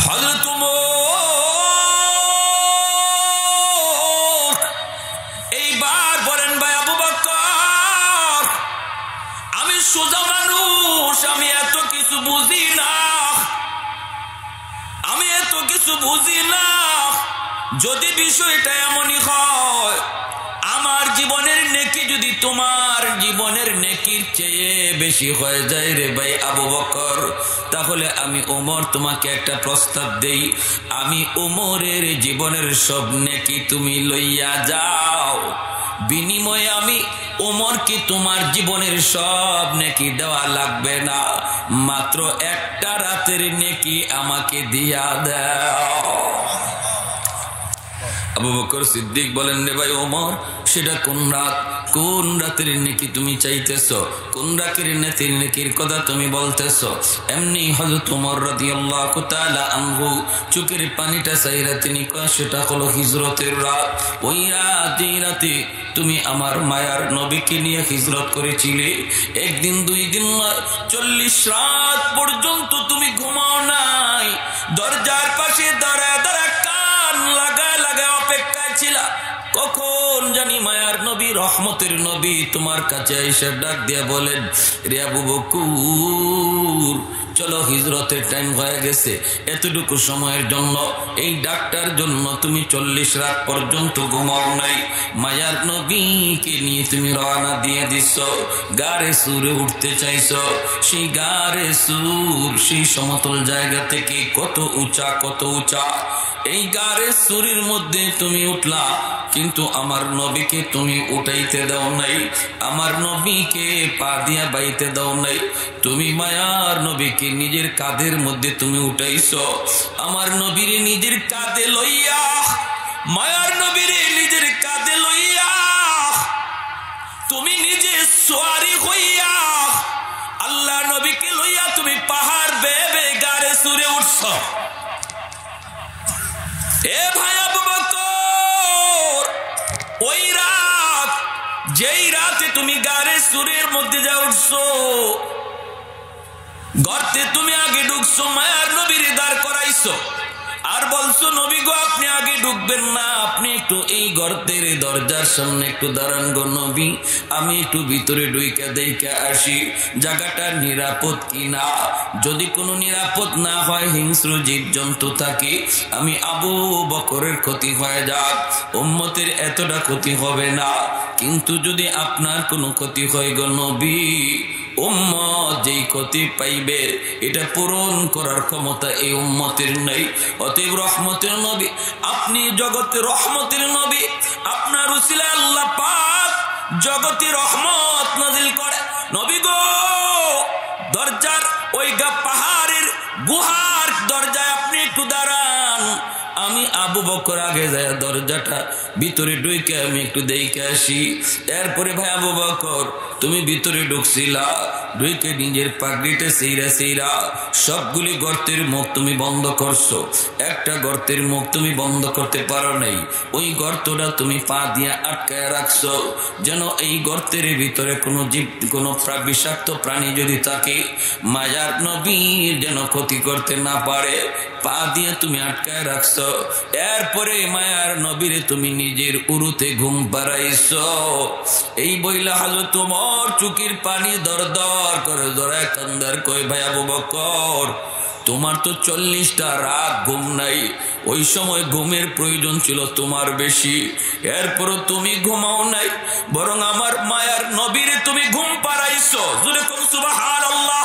হযরত এইবার বলেন ভাই আবু বকর, আমি সোজা মানুষ, আমি এত কিছু বুঝি না, আমি এত কিছু বুঝি না। যদি বিষয়টা এমনই হয়, আমার জীবনের নেকি যদি তোমার জীবনের নেকির চেয়ে বেশি হয়ে যায় রে ভাই আবু বকর, তাহলে আমি ওমর তোমাকে একটা প্রস্তাব দেই, আমি ওমরের জীবনের সব নেকি তুমি লইয়া যাও, বিনিময়ে আমি ওমরকে তোমার জীবনের সব নেকি দেওয়া লাগবে না, মাত্র একটা রাতের নেকি আমাকে দিয়া দাও। আবু বকর সিদ্দিক বলেন রে ভাই ওমর, সেটা কোন রাত, কোন রাতের নেকি তুমি চাইতেছ, কোন রাতের নেকির কথা তুমি বলতেছ? এমনি হযরত ওমর রাদিয়াল্লাহু তাআলা আনহু চোখের পানিটা চাইরা তিনি কয়, সেটা হলো হিজরতের রাত। ওই রাতে তুমি আমার মায়ার নবীকে নিয়ে হিজরত করেছিলে। একদিন দুই দিন নয়, 40 রাত পর্যন্ত তুমি ঘুমাও নাই, দরজার পাশে দাঁড়ায় দাঁড়ায় কান লাগায় লাগায় অপেক্ষায় ছিলা, কখন জানি মায়ার নবী রহমতের নবী তোমার কাছে এসে ডাক দিয়া বলেন, রে আবু বকর চলো, হিজরতের টাইম হয়ে গেছে, এতটুকু সময়ের জন্য এই ডাকটার জন্য তুমি 40 রাত পর্যন্ত ঘুমাও নাই, মায়ার নবীকে নিয়ে তুমি রওনা দিয়ে দিছ, গারে সুরে উঠতে চাইছ। সেই গারে সুর, সেই সমতল জায়গা থেকে কত উঁচা, কত উঁচা, এই গারে সুরের মধ্যে তুমি উঠলা, কিন্তু আমার নবীকে তুমি উঠাইতে দাও নাই, আমার নবীকে পা দিয়া বাইতে দাও নাই, তুমি মায়ার নবীকে নিজের কাঁধের মধ্যে তুমি উঠাইছো, আমার নবীরে নিজের কাঁধে লইয়া, মায়ার নবীরে নিজের কাঁধে লইয়া তুমি নিজে সোয়ারি হইয়া আল্লাহ নবীকে লইয়া তুমি পাহাড় বেয়ে গারে সুরে উঠছ। এ ভাই আবু বকর, ওই রাত, যেই রাতে তুমি গারে সুরের মধ্যে যা উঠছো, গর্তে তুমি আগে ঢুকছো, মায়ার নবীর দাঁড় করাইছো, আর বলছো নবী গো আপনি আগে ঢুকবেন না, আপনি একটু এই গর্তের দরজার সামনে একটু দাঁড়ান গো নবী, আমি একটু ভিতরে ঢুইকা দেখে আসি জায়গাটা নিরাপদ কিনা, যদি কোনো নিরাপদ না হয়, হিংস্র জীব জন্তু থাকে, আমি আবু বকরের ক্ষতি হয়ে যাক, উম্মতের এতটা ক্ষতি হবে না, কিন্তু যদি আপনার কোনো ক্ষতি হয় গো নবী, উম্মত যেই ক্ষতি পাইবে এটা পূরণ করার ক্ষমতা এই উম্মতের নেই। অতএব রহমতের নবী, আপনি জগতে রহমতের নবী, আপনার উসিলায় আল্লাহ পাক জগতে রহমত নাজিল করে। নবী গো, দরজার ওই পাহাড়ের গুহার দরজায় আপনি একটু দাঁড়ান, আমি আবু বকর আগে যায় দরজাটা ভিতরে ঢুকে আমি একটু দেখে আসি। এরপরে ভাই আবু বকর তুমি ভিতরে ঢুকছিলা, ঢুকে নিজের পাগড়িটা সেইরা সবগুলি গর্তের মুখ তুমি বন্ধ করছো, একটা গর্তের মুখ তুমি বন্ধ করতে পারো নাই, ওই গর্তটা তুমি পা দিয়ে আটকায় রাখছো, যেন এই গর্তের ভিতরে কোনো জীব, কোনো বিষাক্ত প্রাণী যদি থাকে, মায়ার নবীর যেন ক্ষতি করতে না পারে, পা দিয়ে তুমি আটকায় রাখছো। এরপরে মায়ার নবীরে তুমি নিজের উরুতে ঘুম পাড়াইছো। এই বইলা হযরত ওমর চুকির পানি দর দর করে জড়ায় কান্দার কই, ভাই আবু বকর তোমার তো 40টা রাত ঘুম নাই, ওই সময় ঘুমের প্রয়োজন ছিল তোমার বেশি, এরপরও তুমি ঘুমাও নাই, বরং আমার মায়ার নবীরে তুমি ঘুম পাড়াইছো। জোরে কোন সুবহানাল্লাহ।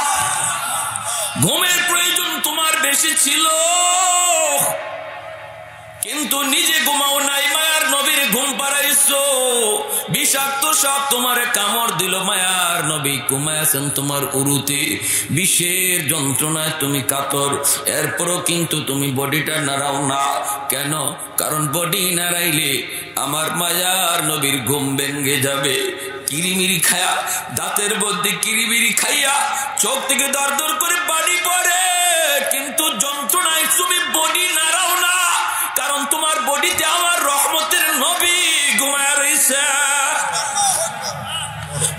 ঘুমের প্রয়োজন তোমার বেশি ছিল, কিন্তু নিজে ঘুমাও নাই, মায়ার নবীর ঘুম পাড়াইছো, বিষাক্ত সব তোমার কামড় দিল, মায়ার নবী ঘুমাইছেন তোমার উরুতে, বিষের যন্ত্রণায় তুমি কাতর, এরপরও কিন্তু তুমি বডিটা নাড়াও না। কেন? কারণ বডি নাড়াইলে আমার মায়ার নবীর ঘুম ভেঙে যাবে। কিরিমিরি খায়া, দাঁতের মধ্যে কিরিমিরি খাইয়া চোখ থেকে দর দর করে পানি পড়ে, কিন্তু যন্ত্রণায় তুমি বডি নাড়াও না, কারণ তোমার বডিতে আমার রহমতের নবী ঘুমায় রয়েছে।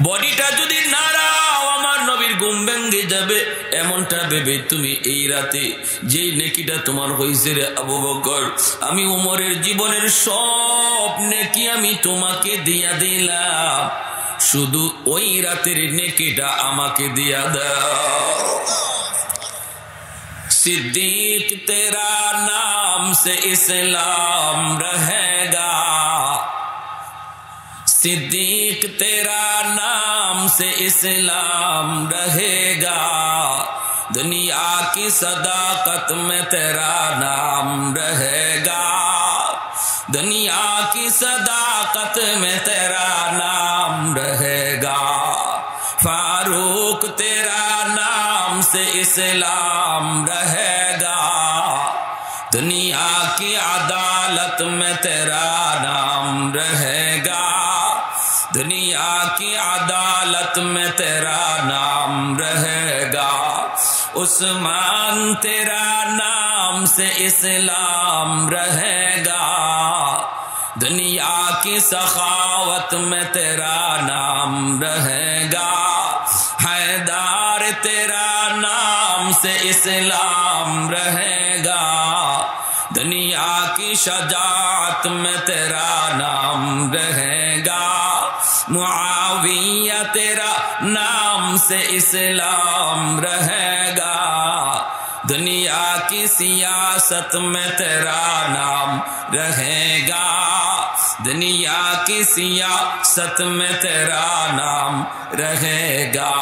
বডিটা যদি নাড়াও আমার নবীর ঘুম ভেঙে যাবে এমনটা ভেবে তুমি এই রাতে যেই নেকিটা তোমার হয়েছে রে আবু বকর, আমি উমরের জীবনের সব নেকি আমি তোমাকে দিয়া দিলাম, শুধু ওই রাতের নেকিটা আমাকে দিয়া দাও। सिद्दीक तेरा नाम से इस्लाम रहेगा, सिद्दीक तेरा नाम से इस्लाम रहेगा, दुनिया की सदाकत में तेरा नाम रहेगा, दुनिया की सदाकत में तेरा नाम रहेगा, फारूक तेरा नाम से इस्लाम रहेगा, दुनिया की अदालत में तेरा नाम रहेगा, दुनिया की अदालत में तेरा नाम रहेगा, उस्मान तेरा नाम से इस्लाम रहेगा, दुनिया की सखावत में तेरा नाम रहेगा, हैदर तेरा नाम से इस्लाम रहेगा, दुनिया की शजाअत में तेरा नाम रहेगा, मुआविया तेरा नाम से इस्लाम रहेगा, दुनिया की सियासत में तेरा नाम रहेगा, दुनिया की सियासत में तेरा नाम रहेगा।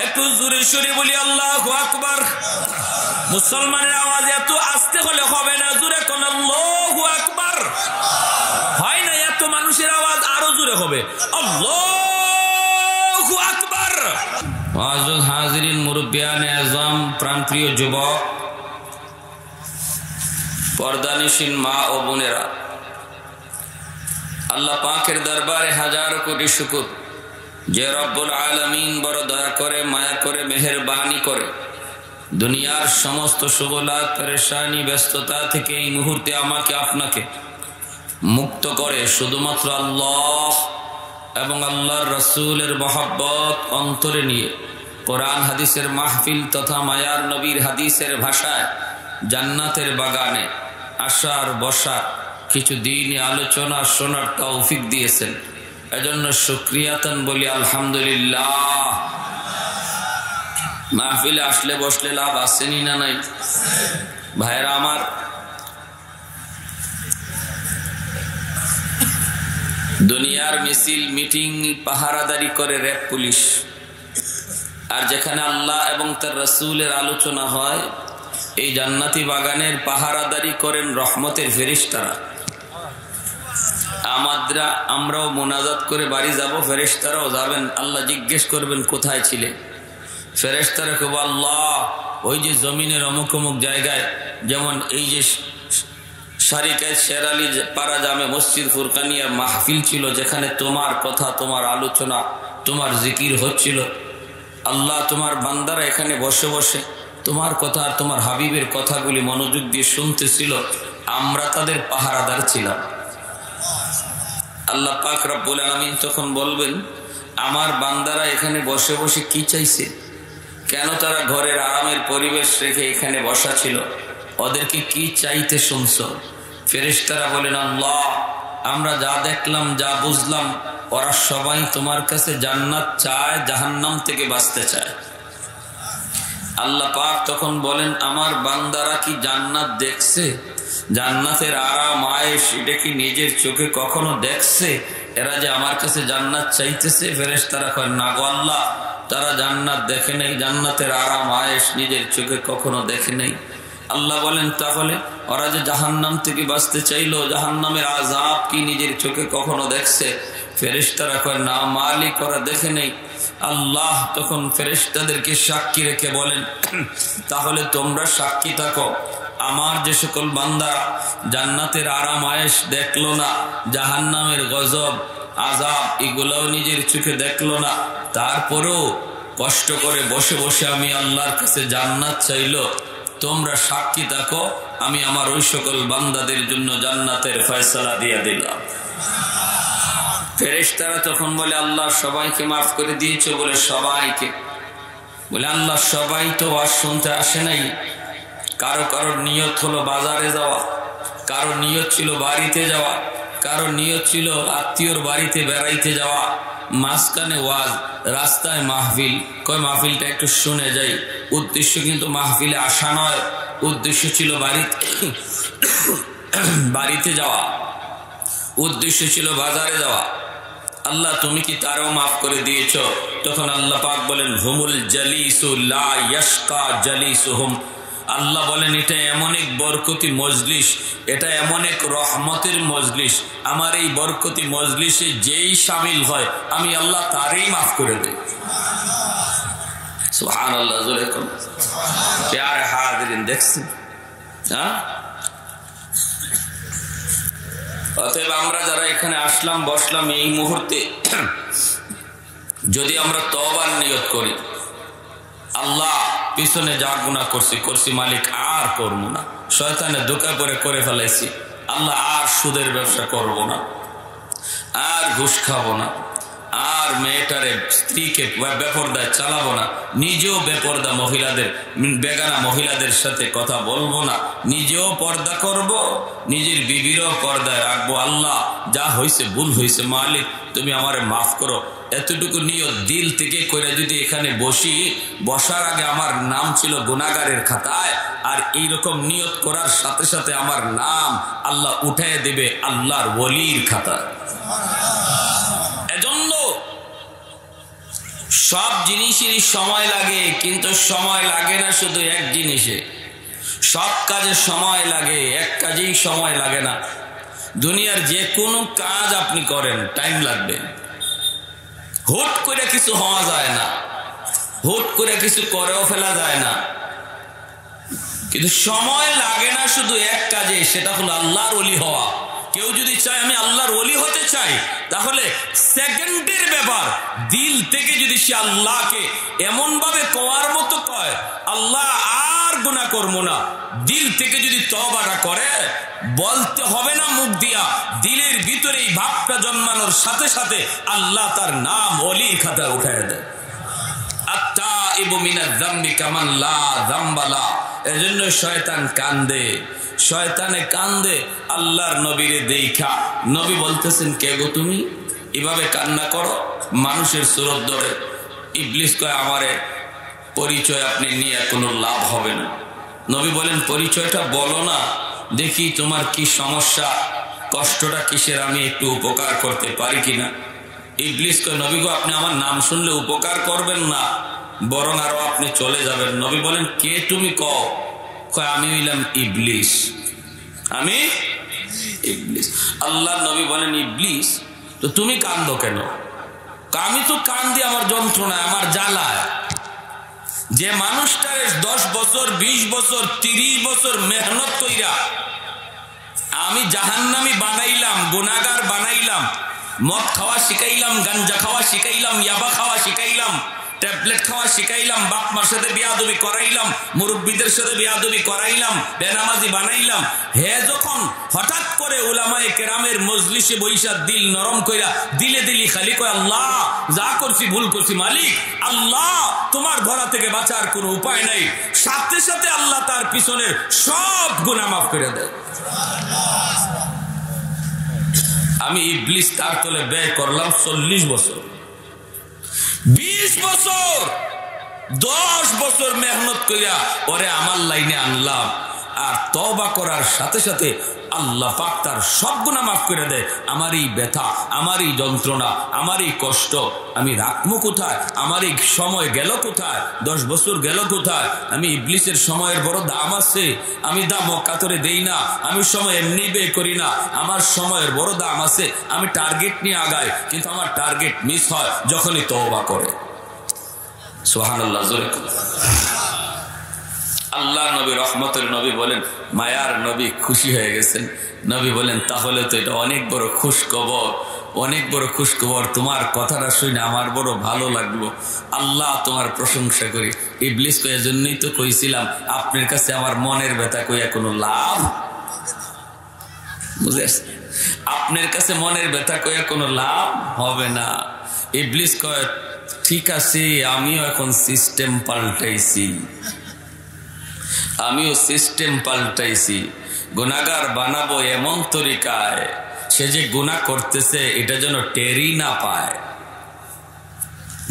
একটু জোরে সুরে বলি আল্লাহু আকবার। মুসলমানের আওয়াজ এত আস্তে হলে হবে না, জোরে কোন আল্লাহু আকবার হয় না, এত মানুষের আওয়াজ আরো জোরে হবে আল্লাহু আকবার। ওয়াজুল হাজিরিন, মুরব্বিয়ানে আযম, প্রাণপ্রিয় যুবক, পর্দানিশীন মা ও বোনেরা, আল্লাহ পাকের দরবারে হাজারো কোটি শুকর যে রব্বুল আলামিন বড় দয়া করে, মায়া করে, মেহেরবানি করে দুনিয়ার সমস্ত শুগলাত, পেরেশানি, ব্যস্ততা থেকে এই মুহূর্তে আমাকে আপনাকে মুক্ত করে শুধুমাত্র আল্লাহ এবং আল্লাহর রাসূলের মহব্বত অন্তরে নিয়ে কোরআন হাদিসের মাহফিল তথা মায়ার নবীর হাদিসের ভাষায় জান্নাতের বাগানে আসার বসার কিছু দিনে আলোচনা শোনার তৌফিক দিয়েছেন, এজন্য শুকরিয়াতান বলি আলহামদুলিল্লাহ। মাহফিলে আসলে বসলে লাভ আসেনি না নাই? ভাইরা আমার, দুনিয়ার মিছিল মিটিং পাহারাদারি করে র‍্যাব পুলিশ, আর যেখানে আল্লাহ এবং তার রাসূলের আলোচনা হয় এই জান্নাতি বাগানের পাহারাদারি করেন রহমতের ফেরেশতারা। আমরাও মোনাজাত করে বাড়ি যাব, ফেরেশতারাও যাবেন, আল্লাহ জিজ্ঞেস করবেন কোথায় ছিলে? ফেরেশতারা কইব আল্লাহ ওই যে জমিনের অমুক অমুক জায়গায়, যেমন এই যে শারিকায় শের আলী পাড়া জামে মসজিদ ফুরকানিয়া মাহফিল ছিল, যেখানে তোমার কথা, তোমার আলোচনা, তোমার জিকির হচ্ছিল। আল্লাহ তোমার বান্দারা এখানে বসে বসে তোমার কথা আর তোমার হাবিবের কথাগুলি মনোযোগ দিয়ে শুনতেছিল, আমরা তাদের পাহারাদার ছিলাম। আল্লাহ পাক রব্বুল আলামিন তখন বলবেন আমার বান্দারা এখানে বসে বসে কি চাইছে, কেন তারা ঘরের আরামের পরিবেশ রেখে এখানে বসা ছিল, ওদেরকে কি চাইতে শুনছ? ফেরেশতারা বলেন আল্লাহ আমরা যা দেখলাম, যা বুঝলাম, ওরা সবাই তোমার কাছে জান্নাত চায়, জাহান্নাম থেকে বাঁচতে চায়। আল্লাহ পাক তখন বলেন আমার বান্দারা কি জান্নাত দেখছে? জান্নাতের আরাম আয়েশ এটা কি নিজের চোখে কখনো দেখছে? এরা যে আমার কাছে জান্নাত চাইতেছে। ফেরেশতারা কয় না গো আল্লাহ, তারা জান্নাত দেখে নাই, জান্নাতের আরাম আয়েশ নিজের চোখে কখনো দেখে নাই। আল্লাহ বলেন তাহলে ওরা যে জাহান্নাম থেকে বাঁচতে চাইলো, জাহান্নামের আযাব কি নিজের চোখে কখনো দেখছে? ফেরেশতারা কয় না মালিক, ওরা দেখে নেই। আল্লাহ তখন ফেরেশতাদেরকে সাক্ষী রেখে বলেন তাহলে তোমরা সাক্ষী থাকো, আমার যে সকল বান্দা জান্নাতের আরাম আয়েশ দেখলো না, জাহান্নামের গজব আযাব এগুলোও নিজের চোখে দেখলো না, তারপরেও কষ্ট করে বসে বসে আমি আল্লাহর কাছে জান্নাত চাইলো, তোমরা সাক্ষী থাকো, আমি আমার ওই সকল বান্দাদের জন্য জান্নাতের ফয়সালা দিয়ে দিলাম। ফেরেশতারা তখন বলে আল্লাহ সবাইকে মাফ করে দিয়েছো? বলে সবাইকে। বলে আল্লাহ সবাই তো ওয়াজ শুনতে আসে নাই, কারো কারো নিয়ত হলো বাজারে যাওয়া, কারো নিয়ত ছিল বাড়িতে যাওয়া, কারো নিয়ত ছিল আত্মীয়র বাড়িতে বেড়াইতে যাওয়া, মাঝখানে ওয়াজ, রাস্তায় মাহফিল। কয় মাহফিলটা একটু শুনে যাই। উদ্দেশ্য কিন্তু মাহফিলে আসা নয়, উদ্দেশ্য ছিল বাড়িতে যাওয়া, উদ্দেশ্য ছিল বাজারে যাওয়া। আল্লাহ তুমি কি তারও মাফ করে দিয়েছ? তখন আল্লাহ পাক বলেন হুমুল জালিসু লা ইয়াশকা জালিসুহুম। আল্লাহ বলেন এটা এমন এক বরকতি মজলিস, এটা এমন এক রহমতের মজলিস, আমার এই বরকতি মজলিসে যেই শামিল হয় আমি আল্লাহ তারই মাফ করে দেই। সুবহানাল্লাহ। জোরে কোন প্যারে হাজিরিন দেখছেন? হ্যাঁ, অতএব আমরা যারা এখানে আসলাম বসলাম এই মুহূর্তে যদি আমরা তওবার নিয়ত করি, আল্লাহ পিছনে যা গুনাহ করছি মালিক আর করবো না, শয়তানে ধোঁকা করে ফেলাইছি, আল্লাহ আর সুদের ব্যবসা করব না, আর ঘুষ খাবো না, আর মেয়েটারে স্ত্রীকে বেপরদায় চালাবো না, নিজেও বেপরদা মহিলাদের বেগানা মহিলাদের সাথে কথা বলবো না, নিজেও পর্দা করব, নিজের বিবিরও পর্দায় রাখবো। আল্লাহ যা হয়েছে ভুল হয়েছে মালিক তুমি আমারে মাফ করো। এতটুকু নিয়ত দিল থেকে করে যদি এখানে বসি, বসার আগে আমার নাম ছিল গুনাহগারের খাতায়, আর এইরকম নিয়ত করার সাথে সাথে আমার নাম আল্লাহ উঠায় দেবে আল্লাহর ওলির খাতায়। এজন্য সব জিনিসেরই সময় লাগে, কিন্তু সময় লাগে না শুধু এক জিনিসে, সব কাজে সময় লাগে, এক কাজেই সময় লাগে না। দুনিয়ার যে কোনো কাজ আপনি করেন টাইম লাগবে, হুট করে কিছু হওয়া যায় না, হুট করে কিছু করেও ফেলা যায় না, কিন্তু সময় লাগে না শুধু এক কাজে, সেটা হলো আল্লাহর ওলি হওয়া। কেউ যদি চায় আমি আল্লাহর ওলি হতে চাই, তাহলে সেকেন্ডের ব্যাপার, দিল থেকে যদি সে আল্লাহকে এমন ভাবে কোয়ার মতো কয় আল্লাহ আর গুনাহ করবো না, দিল থেকে যদি তওবাটা করে, বলতে হবে না মুখ দিয়া, দিলের ভিতরে এই ভাবটা জন্মানোর সাথে সাথে আল্লাহ তার নাম ওলির খাতায় উঠায় দেয়। আত্তাইবু মিনাজ যামবি কামান লা যামবা লা। এজন্য শয়তান কান্দে, শয়তানে কান্দে আল্লাহর নবীরে দেখা। নবী বলতেছেন কে গো তুমি এভাবে কান্না করো, মানুষের সুরত ধরে। ইবলিস কয় আমারে পরিচয় আপনি নিয়ে কোনো লাভ হবে না। নবী বলেন পরিচয়টা বলো না, দেখি তোমার কি সমস্যা, কষ্টটা কিসের, আমি একটু উপকার করতে পারি কিনা। ইবলিস কয় নবী গো আপনি আমার নাম শুনলে উপকার করবেন না, বরং আরো আপনি চলে যাবেন। নবী বলেন কে তুমি? কয় আমি হইলাম ইবলিস, আমি ইবলিস। আল্লাহ নবী বলেন ইবলিস তো তুমি কান্দো কেন? আমি তো কান্দি আমার যন্ত্রণায়, আমার জ্বালায়। যে মানুষটার 10 বছর 20 বছর 30 বছর মেহনত কইরা আমি জাহান্নামী বানাইলাম, গুনাহগার বানাইলাম, মদ খাওয়া শিখাইলাম, গাঞ্জা খাওয়া শিখাইলাম, ইয়াবা খাওয়া শিখাইলাম, ট্যাবলেট খাওয়া শিখাইলাম, বাপ মার সাথে বিয়াদবি করাইলাম, মুরব্বীদের সাথে বিয়াদবি করাইলাম, বেনামাজি বানাইলাম। হে যখন হঠাৎ করে উলামায়ে কেরামের মজলিসে বৈশা দিল নরম কইরা দিলে দিলি খালি কয় আল্লাহ যা করছি ভুল করছি মালিক, আল্লাহ তোমার ধরা থেকে বাঁচার কোনো উপায় নাই, সাথে সাথে আল্লাহ তার পিছনের সব গুনাহ মাফ করে দেয়। আমি ইবলিস তার তলে ব্যয় করলাম 40 বছর, 20 বছর, 10 বছর মেহনত কইরা ওরে আমার লাইনে আনলাম। আর তওবা করার সাথে সাথে আল্লাহ পাক তার সব গুনাহ মাফ করে দেয়। আমার এই ব্যথা, আমার এই যন্ত্রণা, আমার এই কষ্ট আমি রাখবো কোথায়? আমার এই সময় গেল কোথায়? 10 বছর গেল কোথায়? আমি ইবলিসের সময়ের বড় দাম আছে, আমি দাম কাতরে দেই না, আমি সময় এমনি ব্যয় করি না, আমার সময়ের বড় দাম আছে। আমি টার্গেট নিয়ে আগাই, কিন্তু আমার টার্গেট মিস হয় যখনই তওবা করে। সুবহানাল্লাহ। জোরে আল্লাহ নবী রহমতের নবী বলেন, মায়ার নবী খুশি হয়ে গেছেন। নবী বলেন তাহলে তো এটা অনেক বড় খুশখবর, অনেক বড় খুশখবর, তোমার কথাটা শুনে আমার বড় ভালো লাগলো, আল্লাহ তোমার প্রশংসা করি। ইবলিস কই এজন্যই তো কইছিলাম আপনার কাছে আমার মনের ব্যথা কইয়া কোনো লাভ, বুঝেছ? আপনার কাছে মনের ব্যথা কইয়া কোনো লাভ হবে না। ইবলিস কয় ঠিক আছে, আমিও এখন সিস্টেম পাল্টাইছি, আমিও সিস্টেম পাল্টাইছি। গুনাহগার বানাবো এমন তরিকায় সে যে গুনাহ করতেছে এটা যেন টেরই না পায়।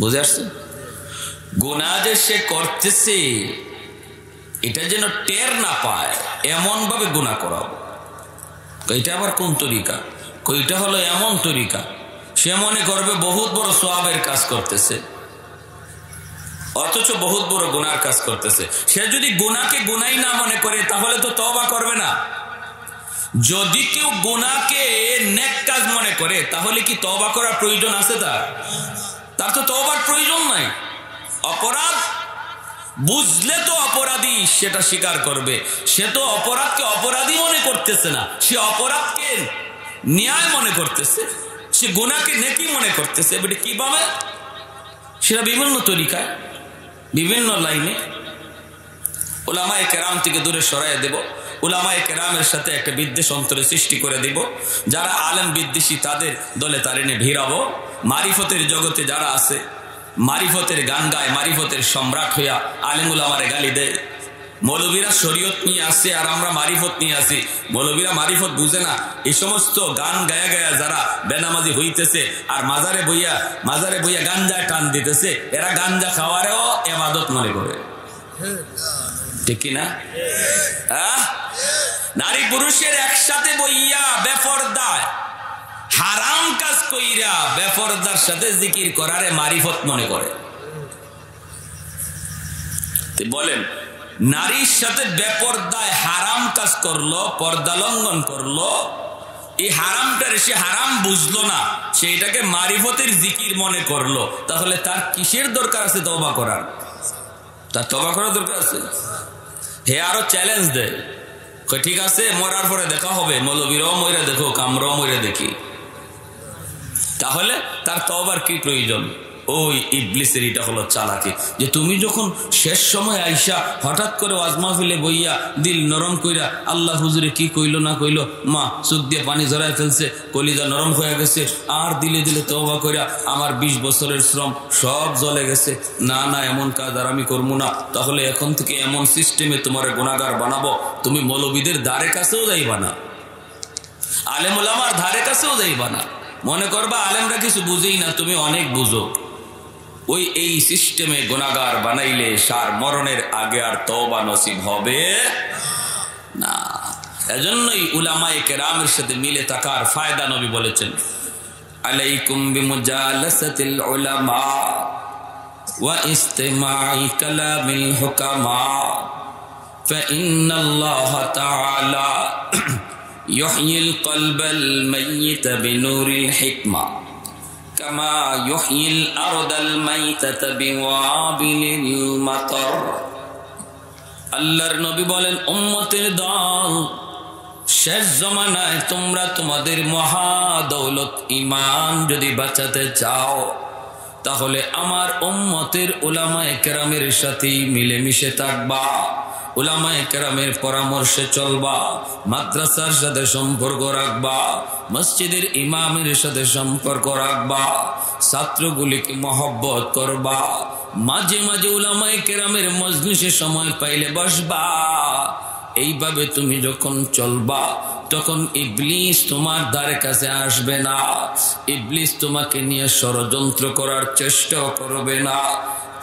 বুঝে আসছে? গুনাহ যে সে করতেছে এটা যেন টের না পায় এমন ভাবে গুনাহ করাবো। এটা আবার কোন তরিকা? কইটা হলো এমন তরিকা সে মনে করবে বহুত বড় সওয়াবের কাজ করতেছে, অথচ বহুত বড় গুনার কাজ করতেছে। সে যদি গুনাহকে গুনাহই না মনে করে তাহলে তো তওবা করবে না। যদি কেউ গুনাহকে নেক কাজ মনে করে তাহলে কি তওবা করার প্রয়োজন আছে? তার তো তওবার প্রয়োজন নাই। অপরাধ বুঝলে তো অপরাধী সেটা স্বীকার করবে। সে তো অপরাধকে অপরাধী মনে করতেছে না, সে অপরাধকে ন্যায় মনে করতেছে, সে গুনাহকে নেকি মনে করতেছে। এবারে কিভাবে? সেটা বিভিন্ন তরিকায়, বিভিন্ন লাইনে। উলামায়ে কেরাম থেকে দূরে সরাইয়া দেব, উলামায়ে কেরামের সাথে একটা বিদ্বেষ অন্তরে সৃষ্টি করে দিব। যারা আলেম বিদ্বেষী তাদের দলে তারিনে ভিড়াবো। মারিফতের জগতে যারা আছে, মারিফতের গান গায়, মারিফতের সম্রাট হইয়া আলেম উলামারে গালি দেয়। মৌলবীরা শরীয়ত নিয়ে আসে আর আমরা মারিফত নিয়ে আসি। মৌলবীরা মারিফত বুঝে না। এই সমস্ত গান গায়া গায়া যারা বেনামাজি হইতেছে আর মাজারে বইয়া গাঞ্জায় টান দিতেছে, এরা গাঞ্জা খাওয়ারেও ইবাদত মনে করে। ঠিক কিনা? নারী পুরুষের একসাথে বইয়া বেপরদায় হারাম কাজ কইরা বেপরদার সাথে জিকির করারে মারিফত মনে করে। বলেন, নারীর সাথে বেপরদায় হারাম কাজ করলো, পর্দা লঙ্ঘন করলো, এই হারামটারে সে হারাম বুঝলো না, সে এটাকে মারিফতের জিকির মনে করলো, তাহলে তার কিসের দরকার আছে তওবা করার? তার তওবা করার দরকার আছে? হে আরো চ্যালেঞ্জ দেয়, ঠিক আছে মরার পরে দেখা হবে, মৌলবীরাও মরে দেখো, আমরাও মরে দেখি। তাহলে তার তওবার কি প্রয়োজন? ওই ইবলিসের এটা হলো চালাকি, যে তুমি যখন শেষ সময় আইসা হঠাৎ করে ওয়াজ মাহফিলে বইয়া দিল নরম কইরা আল্লাহ হুজুরে কি কইলো না কইলো, মা চোখ দিয়ে পানি জড়ায় ফেলছে, কলিজা নরম হয়ে গেছে, আর দিলে দিলে তওবা কইরা আমার 20 বছরের শ্রম সব জ্বলে গেছে, না না এমন কাজ আর আমি করবো না। তাহলে এখন থেকে এমন সিস্টেমে তোমার গুনাহগার বানাবো, তুমি মৌলবীদের ধারে কাছেও যাইবা না, আলেম ওলামার ধারে কাছেও যাইবা না। মনে করবা আলেমরা কিছু বুঝেই না, তুমি অনেক বুঝো। ওই এই সিস্টেমে গুনাহগার বানাইলে সার মরণের আগে আর তওবা নসিব হবে না। এজন্যই উলামায়ে কেরামের সাথে মিলে থাকার ফায়দা নবী বলেছেন, আলাইকুম বিমুজালাসাতিল উলামা ওয়া ইস্তিমাই কালামিল হুকামা ফাইন্নাল্লাহা তাআলা ইউহয়িল কলবাল মাইয়িতা বিনুরিল হিকমা কামা ইউহয়িল আরদাল মাইতাতা বিওয়াবিলিল মাতার। আল্লাহর নবী বলেন, উম্মতের দল, শেষ জমানায় তোমরা তোমাদের মহাদৌলত ঈমান যদি বাঁচাতে চাও তাহলে আমার উম্মতের উলামায়ে কেরামের সাথে মিলেমিশে থাকবা, উলামায়ে কেরামের পরামর্শে চলবা, মাদ্রাসার সাথে সম্পর্ক রাখবা, মসজিদের ইমামের সাথে সম্পর্ক রাখবা, ছাত্রগুলিকে মহব্বত করবা, মাঝে মাঝে উলামায়ে কেরামের মজলিসে সময় পাইলে বসবা। এইভাবে তুমি যখন চলবা তখন ইবলিস তোমার দ্বারে কাছে আসবে না, ইবলিস তোমাকে নিয়ে ষড়যন্ত্র করার চেষ্টাও করবে না।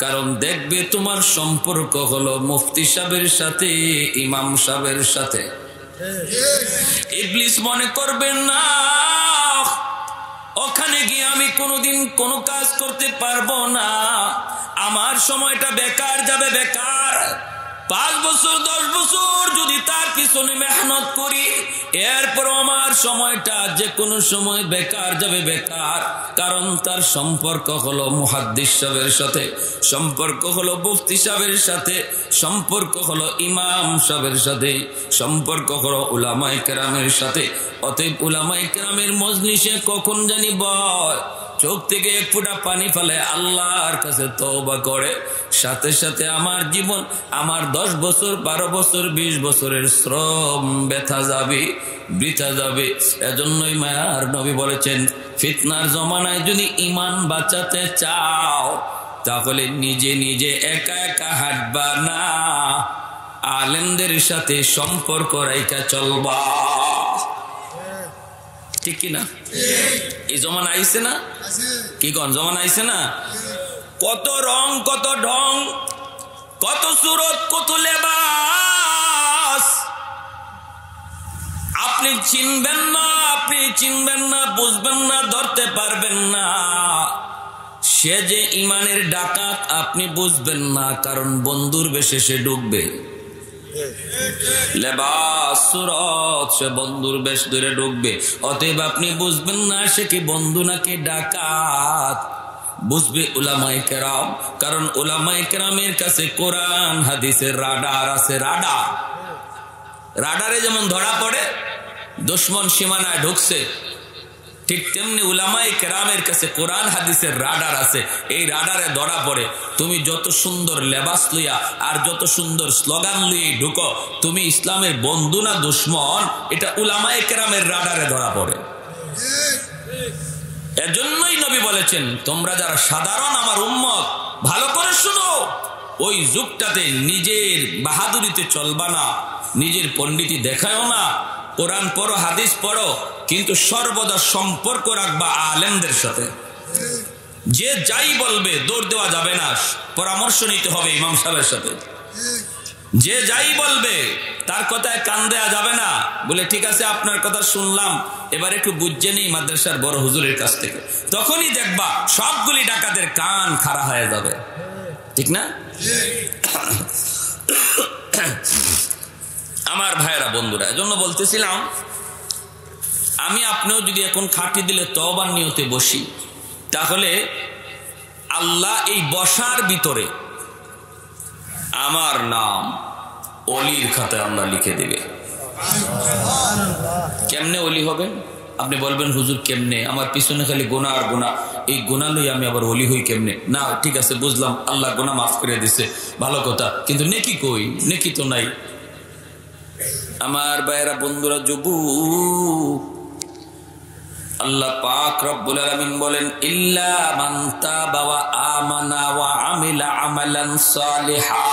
কারণ দেখবে তোমার সম্পর্ক হলো মুফতি সাহেবের সাথে, ইমাম সাহেবের সাথে। ইবলিস মনে করবে না ওখানে গিয়ে আমি কোনোদিন কোনো কাজ করতে পারবো না, আমার সময়টা বেকার যাবে, বেকার। 5 বছর 10 বছর যদি তার পিছনে মেহনত করি এরপর আমার সময়টা যে কোনো সময় বেকার যাবে, বেকার। কারণ তার সম্পর্ক হলো মুহাদ্দিস সাহেবের সাথে, সম্পর্ক হলো মুফতি সাহেবের সাথে, সম্পর্ক হলো ইমাম সাহেবের সাথে, সম্পর্ক হলো উলামায়ে কেরামের সাথে। অতএব উলামায়ে কেরামের মজলিসে কখন জানি বয়, চোখ থেকে এক ফোঁটা পানি ফেলে আল্লাহর কাছে তওবা করে, সাথে সাথে আমার জীবন, আমার 10 বছর 12 বছর 20 বছরের শ্রম ব্যথা যাবে, বৃথা যাবে। এজন্যই মায়ার নবী বলেছেন, ফিতনার জমানায় যদি ঈমান বাঁচাতে চাও তাহলে নিজে নিজে একা একা হাঁটবা না, আলেমদের সাথে সম্পর্ক রাইখা চলবা। ঠিক কিনা? এই জমানা আইছে না? কি কোন জমানা আইছে না? কত রং, কত ঢং, কত সুরত, কত লেবাস। আপনি চিনবেন না, আপনি চিনবেন না, বুঝবেন না, ধরতে পারবেন না সে যে ইমানের ডাকাত আপনি বুঝবেন না, কারণ বন্ধুর বেশে সে ডুববে। লেবাস সুরত, সে বন্ধুর বেশ ধরে ডুববে। অতএব আপনি বুঝবেন না সে কি বন্ধু নাকি ডাকাত, বুঝবে উলামায়ে কেরাম। কারণ উলামায়ে কেরামের কাছে কোরআন হাদিসের রাডার আছে। রাডার, রাডারে যেমন ধরা পড়ে দুশমন সীমানায় ঢুকছে, ঠিক তেমনি উলামায়ে কেরামের কাছে কোরআন হাদিসের রাডার আছে। এই রাডারে ধরা পড়ে তুমি যত সুন্দর লেবাস লইয়া আর যত সুন্দর স্লোগান লইয়ে ঢুকো, তুমি ইসলামের বন্ধু না দুশমন, এটা উলামায়ে কেরামের রাডারে ধরা পড়ে। এজন্যই নবী বলেছেন, তোমরা যারা সাধারণ আমার উম্মত ভালো করে শুনো, ওই যুগটাতে নিজের বাহাদুরিতে চলবা না, নিজের পণ্ডিতি দেখায়ও না। কোরআন পড়ো, হাদিস পড়ো, কিন্তু সর্বদা সম্পর্ক রাখবা আলেমদের সাথে। যে যাই বলবে দৌড় দেওয়া যাবে না, পরামর্শ নিতে হবে ইমাম সাহেবের সাথে। যে যাই বলবে তার কথায় কান দেয়া যাবে না, বলে ঠিক আছে আপনার কথা শুনলাম, এবার একটু বুঝছে নেই মাদ্রাসার বড় হুজুরের কাছ থেকে। তখনই দেখবা সবগুলি ডাকাতের কান খাড়া হয়ে যাবে। ঠিক না? আমার ভাইয়েরা, বন্ধুরা, এজন্য বলতেছিলাম, আমি আপনিও যদি এখন খাটি দিলে তওবার নিয়তে বসি, তাহলে আল্লাহ এই বসার ভিতরে আমার নাম অলির খাতায় আল্লাহ লিখে দেবে। কেমনে অলি হবেন? আপনি বলবেন হুজুর কেমনে, আমার পিছনে খালি গুনাহ আর গুনাহ, এই গুনাহ লই আমি আবার অলি হই কেমনে? না, ঠিক আছে বুঝলাম, আল্লাহ গুনাহ মাফ করে দিছে, ভালো কথা, কিন্তু নেকি কই? নেকি তো নাই। আমার ভাইয়েরা, বন্ধুরা, যুবক, আল্লাহ পাক রব্বুল আলামিন বলেন, ইল্লা মান তাবা ওয়া আমানা ওয়া আমিলা আমালান সালিহা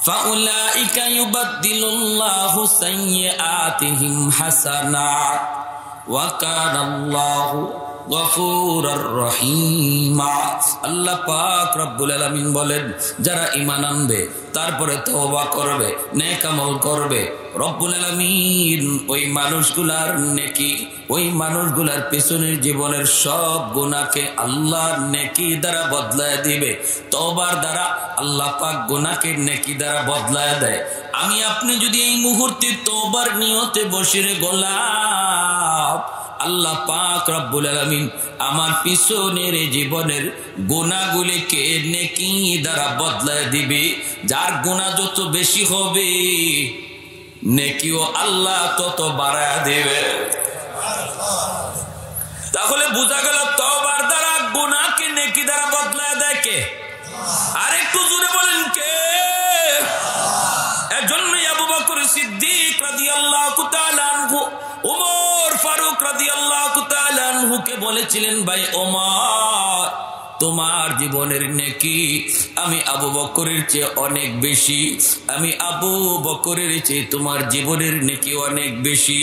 ফাউলাইকা ইউবাদদিলুল্লাহু সাইয়্যাতিহিম হাসানাত ওয়া কানাল্লাহু গফুরুর রহিম। আল্লাহ পাক রব্বুল আলামিন বলেন, যারা ঈমান আনবে, তারপরে তওবা করবে, নেক আমল করবে, রব্বুল আলামিন ওই মানুষগুলার নেকি, ওই মানুষগুলার পেছনের জীবনের সব গুনাহকে আল্লাহ নেকি দ্বারা বদলায় দিবে। তওবার দ্বারা আল্লাহ পাক গুনাহকে নেকি দ্বারা বদলায় দেয়। আমি আপনি যদি এই মুহূর্তে তওবার নিয়তে বসে রে গোলাপ, আল্লাহ পাক রব্বুল আলামিন আমার পিছনের জীবনের গুনাহগুলিকে নেকি দ্বারা বদলায় দিবে। যার গুনাহ যত বেশি হবে, নেকিও আল্লাহ তত বাড়ায় দেবে। তাহলে বোঝা গেল তওবার দ্বারা গুনাহকে নেকি দ্বারা বদলায় দেয় কে? আর একটু জোরে বলেন কে? এজন্যই আবু বকর সিদ্দিক রাদিয়াল্লাহু তাআলা আনহু ওমর ফারুক রাদিয়াল্লাহু তাআলা আনহুকে বলেছিলেন, ভাই ওমর, তোমার জীবনের নেকি আমি আবু বকরের চেয়ে অনেক বেশি, আমি আবু বকরের চেয়ে তোমার জীবনের নেকি অনেক বেশি।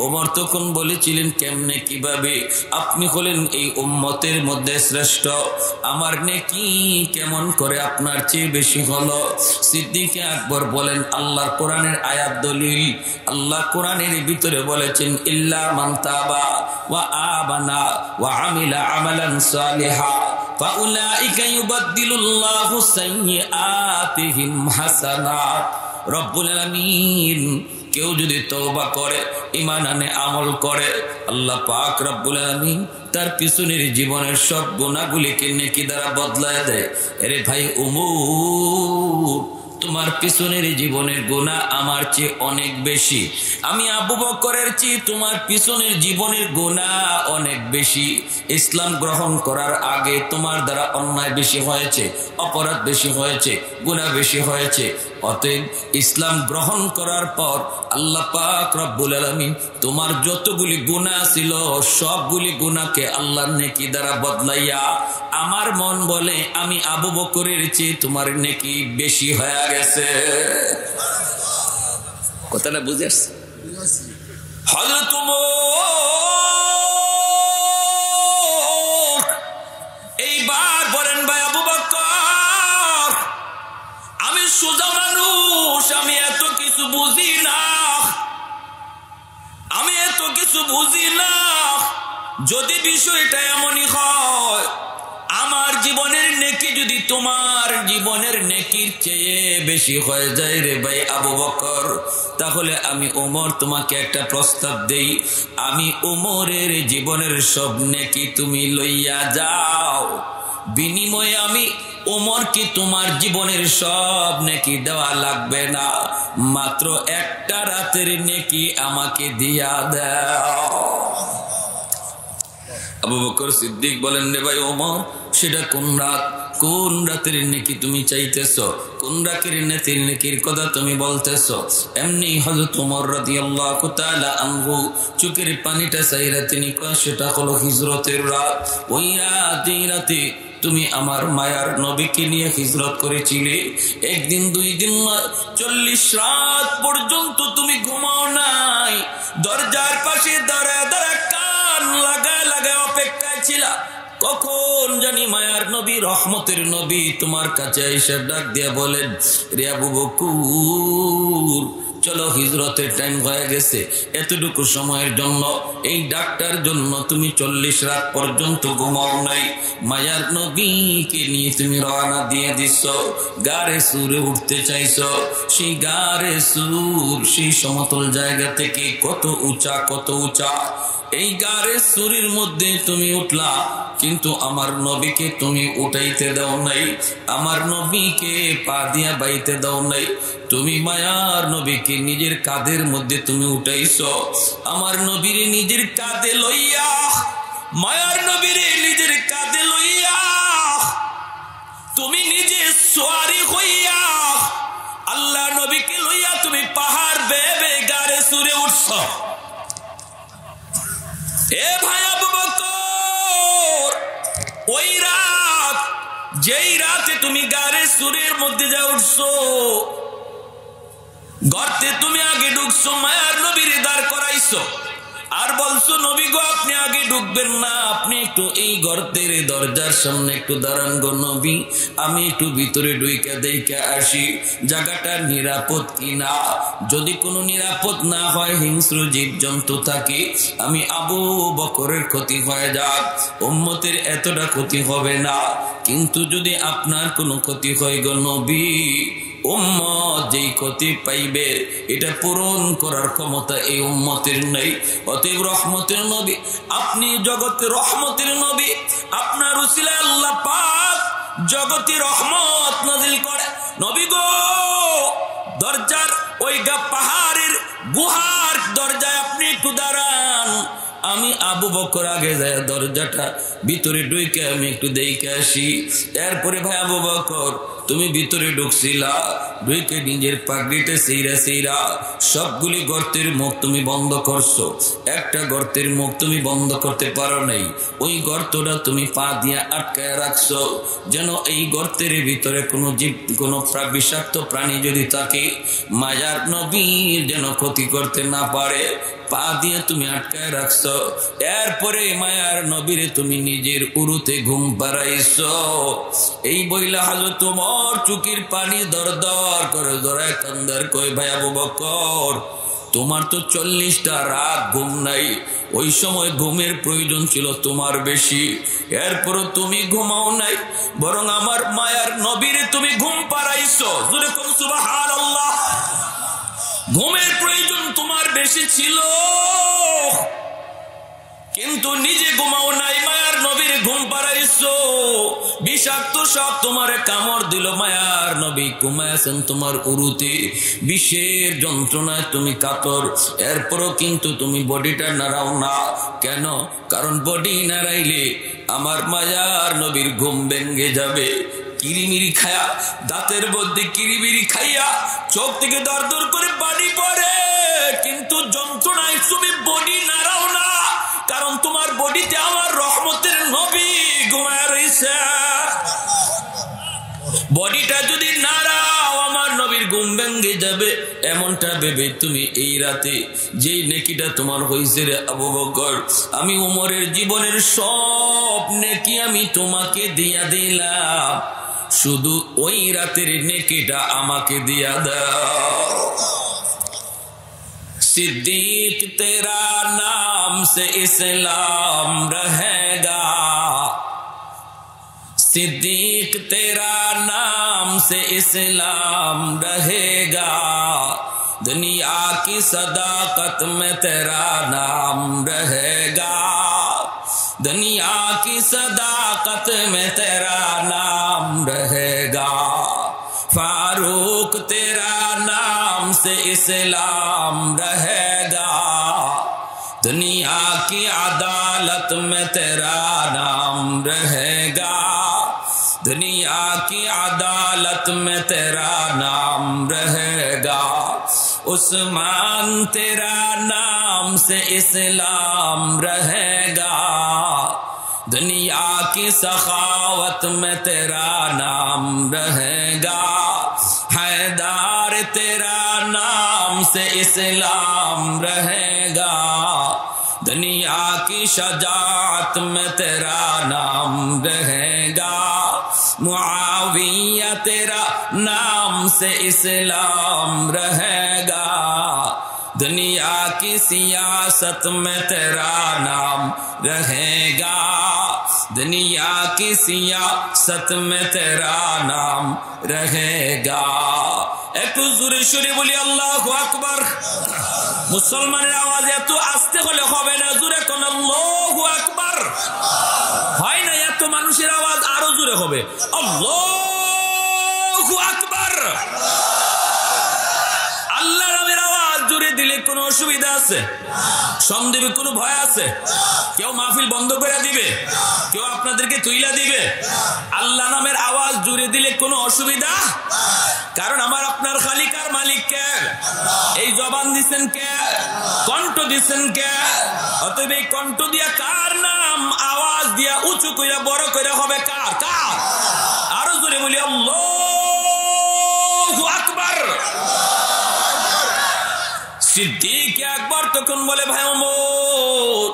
ওমর তখন বলেছিলেন, কেমনে, কিভাবে? আপনি হলেন এই উম্মতের মধ্যে শ্রেষ্ঠ, আমার নেকি কেমন করে আপনার চেয়ে বেশি হলো? সিদ্দিক আকবর বলেন, আল্লাহর কোরআনের আয়াত দলিল। আল্লাহ কোরআনের ভিতরে বলেছেন, ইল্লা মান তাবা ওয়া আমানা ওয়া আমিলা আমালান সালিহা ফাউলাইকা ইউবাদদিলুল্লাহু সাইয়্যাতিহিম হাসানাত। রব্বুল আলামিন কেউ যদি তওবা করে, ঈমান আনে, আমল করে, আল্লাহ পাক রব্বুল আলামিন তার পিছনের জীবনের সব গুনাহগুলিকে নেকি দ্বারা বদলায় দেয়। আরে ভাই ওমর, তোমার পিছনের জীবনের গুনাহ আমার চেয়ে অনেক বেশি, আমি আবু বকরের চেয়ে তোমার পিছনের জীবনের গুনাহ অনেক বেশি। ইসলাম গ্রহণ করার আগে তোমার দ্বারা অন্যায় বেশি হয়েছে, অপরাধ বেশি হয়েছে, গুনাহ বেশি হয়েছে, অতএব ইসলাম গ্রহণ করার পর আল্লাহ পাক রব্বুল আলামিন তোমার যতগুলি গুনাহ ছিল সবগুলি গুনাহকে আল্লাহর নেকি দ্বারা বদলাইয়া আমার মন বলে আমি আবু বকরের চেয়ে তোমার নেকি বেশি হয়ে গেছে। কথাটা বুঝে আসছে? হযরত ওমর এইবার বলেন ভাই আবু বকর আমি সোজা মানুষ, আমি এত কিছু বুঝি না, আমি এত কিছু বুঝি না। যদি বিষয়টা এমনই হয় আমার জীবনের নেকি যদি তোমার জীবনের নেকির চেয়ে বেশি হয়ে যায় রে ভাই আবু বকর, তাহলে আমি ওমর তোমাকে একটা প্রস্তাব দেই, আমি ওমরের জীবনের সব নেকি তুমি লইয়া যাও, বিনিময়ে আমি ওমরকে তোমার জীবনের সব নেকি দেওয়া লাগবে না, মাত্র একটা রাতের নেকি আমাকে দিয়া দাও। আবু বকর সিদ্দিক বলেন রে ভাই ওমর সেটা কোন রাত, কোন রাতের নেকি তুমি চাইতেছ, কোন রাতের নেকির কথা তুমি বলতেছ? এমনি হযরত ওমর রাদিয়াল্লাহু তাআলা আনহু চোখের পানিটা চাইরা তিনি কয় সেটা হলো হিজরতের রাত। ওই রাতে তুমি আমার মায়ার নবীকে নিয়ে হিজরত করেছিলে, একদিন দুই দিন 40 রাত পর্যন্ত তুমি ঘুমাও নাই, দরজার পাশে দাঁড়ায় দাঁড়ায় কান লাগায় লাগায় অপেক্ষায় ছিলা কখন জানি মায়ার নবী রহমতের নবী তোমার কাছে এসে ডাক দিয়া বলেন রে আবু বকর চলো হিজরতের টাইম হয়ে গেছে, এতটুকু সময়ের জন্য এই ডাক্তার জন্য তুমি 40 রাত পর্যন্ত ঘুমাও নাই, মায়ার নবীকে নিয়ে তুমি রওনা দিয়ে দিচ্ছ, গারে সুরে উঠতে চাইছ, সেই গারে সুর সেই সমতল জায়গা থেকে কত উঁচা কত উঁচা, এই গারে সুরের মধ্যে তুমি উঠলা কিন্তু আমার নবীকে তুমি উঠাইতে দাও নাই, আমার নবীকে পা দিয়া বাইতে দাও নাই, তুমি মায়ার নবীকে নিজের কাঁধের মধ্যে তুমি উঠাইছো, আমার নবীরে নিজের কাঁধে লইয়া মায়ার নবীরে নিজের কাঁধে লইয়া তুমি নিজে সোয়ারি হইয়া আল্লাহ নবীকে লইয়া তুমি পাহাড় বেয়ে বেয়ে গারে সুরে উঠছো। এ ভাই আবু বকর ওই রাত যেই রাতে তুমি গারে সুরের মধ্যে যা উঠছো, গর্তে তুমি আগে ঢুকছো, মায়ার নবীর দাঁড় করাইছো আর বলছো নবী গো আপনি আগে ঢুকবেন না, আপনি একটু এই গর্তের দরজার সামনে একটু দাঁড়ান গো নবী, আমি একটু ভিতরে ঢুইকা দেখে আসি জায়গাটা নিরাপদ কিনা, যদি কোনো নিরাপদ না হয় হিংস্র জীব জন্তু থাকে আমি আবু বকরের ক্ষতি হয়ে যাক, উম্মতের এতটা ক্ষতি হবে না, কিন্তু যদি আপনার কোনো ক্ষতি হয় গো নবী উম্মত যেই ক্ষতি পাইবে এটা পূরণ করার ক্ষমতা এই উম্মতের নেই, অতএব রহমতের নবী আপনি জগতের রহমতের নবী, আপনার উসিলায় আল্লাহ পাক জগতে রহমত নাযিল করে, নবী গো দরজার ওই পাহাড়ের গুহার দরজায় আপনি একটু দাঁড়ান, আমি আবু বকর আগে যায় দরজাটা ভিতরে ঢুকে আমি একটু দেখে আসি। এরপরে ভাই আবু বকর তুমি ভিতরে ঢুকছিলা, ঢুকে নিজের পাগড়িটা সেইরা সবগুলি গর্তের মুখ তুমি বন্ধ করছো, একটা গর্তের মুখ তুমি বন্ধ করতে পারো নাই, ওই গর্তটা তুমি পা দিয়ে আটকায় রাখছো, যেন এই গর্তের ভিতরে কোনো জীব কোনো বিষাক্ত প্রাণী যদি থাকে মায়ার নবীর যেন ক্ষতি করতে না পারে, পা দিয়ে তুমি আটকায় রাখছো। এরপরে মায়ার নবীরে তুমি নিজের উরুতে ঘুম পাড়াইছো। এই বইলা হযরত ওমর চুকির পানি দরদর করে ধরায় কান্দার কই ভাই আবু বকর তোমার তো 40টা রাত ঘুম নাই, ওই সময় ঘুমের প্রয়োজন ছিল তোমার বেশি, এরপরও তুমি ঘুমাও নাই, বরং আমার মায়ার নবীরে তুমি ঘুম পাড়াইছো। জোরে কোন সুবহানাল্লাহ। ঘুমের প্রয়োজন তোমার বেশি ছিল কিন্তু নিজে ঘুমাও নাই, মায়ার নবীর ঘুম পাড়াইছো, বিষাক্ত সব তোমার কামড় দিল, মায়ার নবী ঘুমাইছেন তোমার উরুতে, বিষের যন্ত্রণায় তুমি কাতর, এরপরও কিন্তু তুমি বডিটা নাড়াও না কেন? কারণ বডি নাড়াইলে আমার মায়ার নবীর ঘুম ভেঙে যাবে, কিরিমিরি খায়া, দাঁতের মধ্যে কিরিমিরি খাইয়া চোখ থেকে দর দর করে পানি পড়ে, কিন্তু যন্ত্রণায় তুমি বডি নাড়াও না, কারণ তোমার বডিতে আমার রহমতের নবী ঘুমায় রয়েছে। বডিটা যদি নাড়াও আমার নবীর ঘুম ভেঙে যাবে, এমনটা ভেবে তুমি এই রাতে যেই নেকিটা তোমার হয়েছে রে আবু বকর, আমি উমরের জীবনের সব নেকি আমি তোমাকে দিয়া দিলাম, শুধু ওই রাতের নেকিটা আমাকে দিয়া দাও। सिद्दीक तेरा नाम से इस्लाम रहेगा, सिद्दीक तेरा नाम से इस्लाम रहेगा, दुनिया की सदाकत में तेरा नाम रहेगा, दुनिया की सदाकत में तेरा नाम रहेगा, फारूक तेरा नाम से इस्लाम रहेगा, दुनिया की अदालत में तेरा नाम रहेगा, दुनिया की अदालत में तेरा नाम रहेगा, उस्मान तेरा नाम से इस्लाम रहेगा, दुनिया की सखावत में तेरा नाम रहेगा, हैदर तेरा नाम से इस्लाम रहेगा, दुनिया की शजाअत में तेरा नाम रहेगा, मुआविया तेरा नाम से इस्लाम रहेगा, दुनिया की सियासत में तेरा नाम रहेगा, दुनिया की सियासत में तेरा नाम रहेगा। একটু জোরে সুরে বলি আল্লাহু আকবার। মুসলমানের আওয়াজ এত আস্তে হলে হবে না, জোরে কোন আল্লাহু আকবার হয় না, এত মানুষের আওয়াজ আরো জোরে হবে, আল্লাহু আকবার। আল্লাহ নামের আওয়াজ জোরে দিলে কোনো অসুবিধা আছে? সন্দেহে কোনো ভয় আছে? কেউ মাহফিল বন্ধ করে দিবে? কেউ আপনাদেরকে তুইলা দিবে? আল্লাহ নামের আওয়াজ জোরে দিলে কোনো অসুবিধা? কারণ আমার আপনার খালিকার মালিক কে? এই জবান দিচ্ছেন কে? কণ্ঠ দিচ্ছেন কে? অতএব এই কণ্ঠ দিয়া কার নাম আওয়াজ দিয়া উঁচু কইরা বড় কইরা হবে কার? কার? আরো জোরে বলি আল্লাহু আকবার। সিদ্দিক আকবর তখন বলে, ভাই ওমর,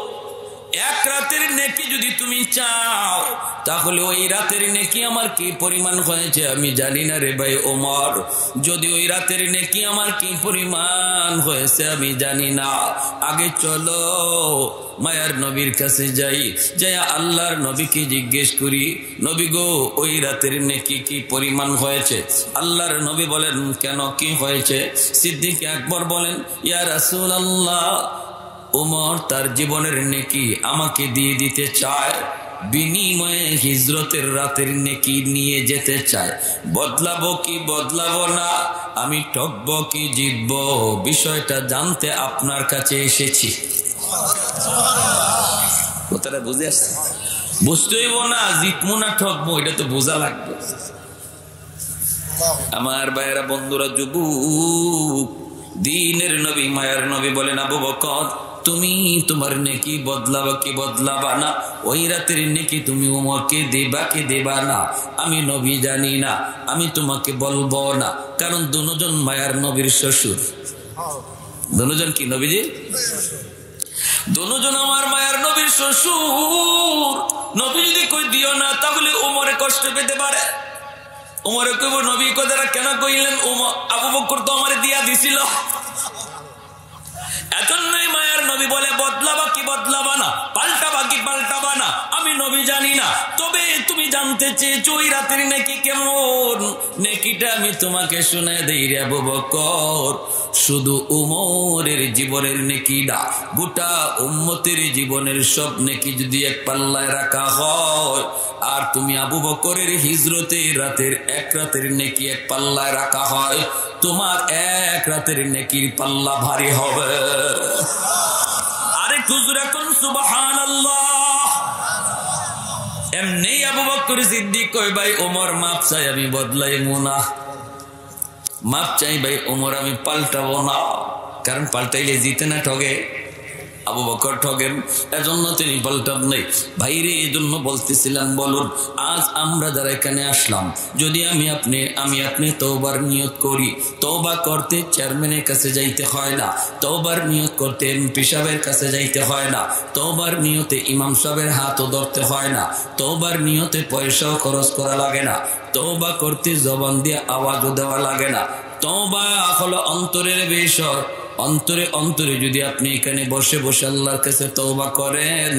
এক রাতের নেকি যদি তুমি চাও তাহলে ওই রাতের নেকি আমার কি পরিমাণ হয়েছে আমি জানি না রে ভাই ওমর, যদি ওই রাতের নেকি আমার কি পরিমাণ হয়েছে আমি জানি না, আগে চলো মায়ার নবীর কাছে যাই, যাই আল্লাহর নবীকে জিজ্ঞেস করি, নবী গো ওই রাতের নেকি কি পরিমাণ হয়েছে? আল্লাহর নবী বলেন, কেন কি হয়েছে? সিদ্দিক আকবর বলেন, ইয়া রাসূলুল্লাহ, ওমর তার জীবনের নেকি আমাকে দিয়ে দিতে চায়, বিনিময়ে হিজরতের রাতের নেকি নিয়ে যেতে চায়, বদলাবো কি বদলাবো না, আমি ঠকবো কি জিতবো, বিষয়টা জানতে আপনার কাছে এসেছি। কথাটা বুঝে আসছে? বুঝতে হইব না, জিতবো না ঠকবো এটা তো বোঝা লাগবে। আমার ভাইয়েরা, বন্ধুরা, যুবক, দিনের নবী মায়ার নবী বলেন, আবু বকর তুমি তোমার নেকি বদলাবা কি বদলাবা না, ওই রাতের নেকি তুমি ওমরকে দেবা কি দেবা না, আমি নবী জানি না, আমি তোমাকে বলবো না, কারণ দুজন মায়ার নবীর শ্বশুর। দুজন কি নবীজি? দুজন আমার মায়ার নবীর শ্বশুর। নবী যদি কই দিও না তাহলে ওমরে কষ্ট পেতে পারে। ওমরে কইব, নবী কথাটা কেন কইলেন? আবু বকর তো আমারে দিয়া দিছিল। এজন্যই মায়ার নবী বলে, বদলাবা কি বদলাবা না, পাল্টাবা কি পাল্টাবা না, আমি নবী জানি না, তবে তুমি জানতে চেয়েছো ওই রাতের নেকি কেমন, নেকিটা আমি তোমাকে শুনে দেই রে আবু বকর। শুধু উমরের জীবনের নেকি না, গোটা উম্মতের জীবনের সব নেকি যদি এক পাল্লায় রাখা হয়, আর তুমি আবু বকরের হিজরতের রাতের এক রাতের নেকি এক পাল্লায় রাখা হয়, তোমার এক রাতের নেকির পাল্লা ভারী হবে। আরে খুজুরা কোন সুবহানাল্লাহ। এমনি আবু বকর সিদ্দিক কয় ভাই ওমর মাপ চাই আমি বদলাইমু না, মাপ চাই ভাই ওমর আমি পাল্টাবো না, কারণ পাল্টাইলে জিতে না ঠগে, আবু বকর ঠগেন, এজন্য তিনি পাল্টান নাই। ভাইরে এই জন্য বলতেছিলাম, বলুন আজ আমরা যারা এখানে আসলাম, যদি আমি আপনি তওবার নিয়ত করি, তওবা করতে চেয়ারম্যানের কাছে যাইতে হয় না, তওবার নিয়ত করতে এমপি সাহেবের কাছে যাইতে হয় না, তওবার নিয়তে ইমাম সাহেবের হাতও ধরতে হয় না, তওবার নিয়তে পয়সাও খরচ করা লাগে না, তওবা করতে জবান দিয়ে আওয়াজও দেওয়া লাগে না। তওবা হলো অন্তরের বিষয়। অন্তরে অন্তরে যদি আপনি এখানে বসে বসে আল্লাহর কাছে তওবা করেন,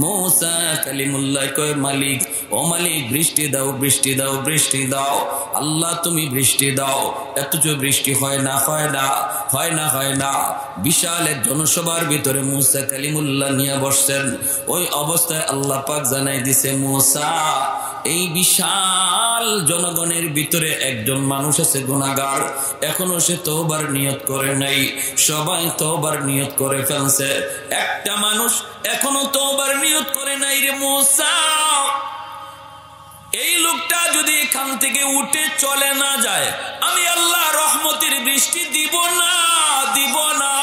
মুসা কালিমুল্লাহ কয় মালিক, ও মালিক বৃষ্টি দাও, বৃষ্টি দাও, বৃষ্টি দাও, আল্লাহ তুমি বৃষ্টি দাও, এতটুকু বৃষ্টি হয় না, হয় না, হয় না, হয় না। বিশাল এক জনসভার ভিতরে মুসা কালিমুল্লাহ নিয়ে বসছেন, ওই অবস্থায় আল্লাহ পাক জানাই দিছে, মুসা এই বিশাল জনগণের ভিতরে একজন মানুষ আছে গুনাহগার, এখনো সে তওবার নিয়ত করে নাই, সবাই তওবার নিয়ত করে ফেলছে, একটা মানুষ এখনো তওবার নিয়ত করে নাই রে মুসা, এই লোকটা যদি এখান থেকে উঠে চলে না যায়, আমি আল্লাহ রহমতের বৃষ্টি দিব না, দিব না।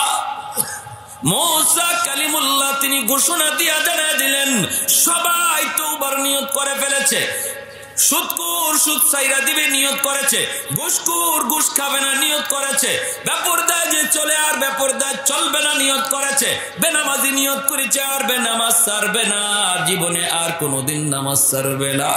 মুসা কালিমুল্লাহ তিনি ঘোষণা দিয়া জানিয়ে দিলেন, সবাই তওবার নিয়ত করে ফেলেছে, সুদখোর সুদ ছাইরা দিবে নিয়ত করেছে, ঘুষখোর ঘুষ খাবে না নিয়ত করেছে, বেপরদা যে চলে আর বেপরদা চলবে না নিয়ত করেছে, বেনামাজি নিয়ত করেছে আর বেনামাজ ছাড়বে না, জীবনে আর কোনোদিন নামাজ ছাড়বে না।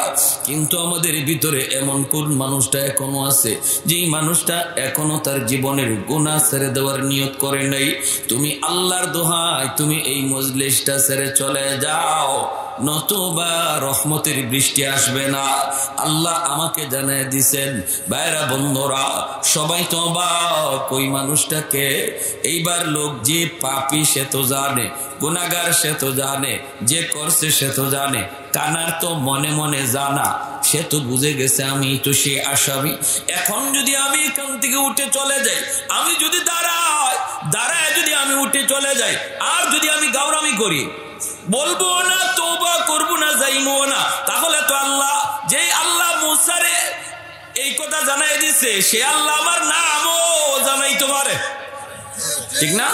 কিন্তু আমাদের ভিতরে এমন কোন মানুষটা এখনো আছে, যেই মানুষটা এখনো তার জীবনের গুনাহ ছেড়ে দেওয়ার নিয়ত করে নাই। তুমি আল্লাহর দোহাই তুমি এই মজলিসটা ছেড়ে চলে যাও, নতুবা রহমতের বৃষ্টি আসবে না। আল্লাহ আমাকে জানিয়ে দিছেন, ভাইরা বন্ধুরা সবাই তওবা, কই মানুষটাকে এইবার লোক যে পাপী সে তো জানে, গুনাহগার সে তো জানে, যে করছে সে তো জানে, কানার তো মনে মনে জানা, সে তো বুঝে গেছে আমি তো সে আসামি। এখন যদি আমি এখান থেকে উঠে চলে যাই, আমি যদি দাঁড়ায় যদি আমি উঠে চলে যাই, আর যদি আমি গাওরামি করি, বলবো না তওবা করবো না, যাইবো না, তাহলে তো আল্লাহ, যেই আল্লাহ মুসারে এই কথা জানাই দিছে, সে আল্লাহ আমার নামও জানাইতে পারে, ঠিক না?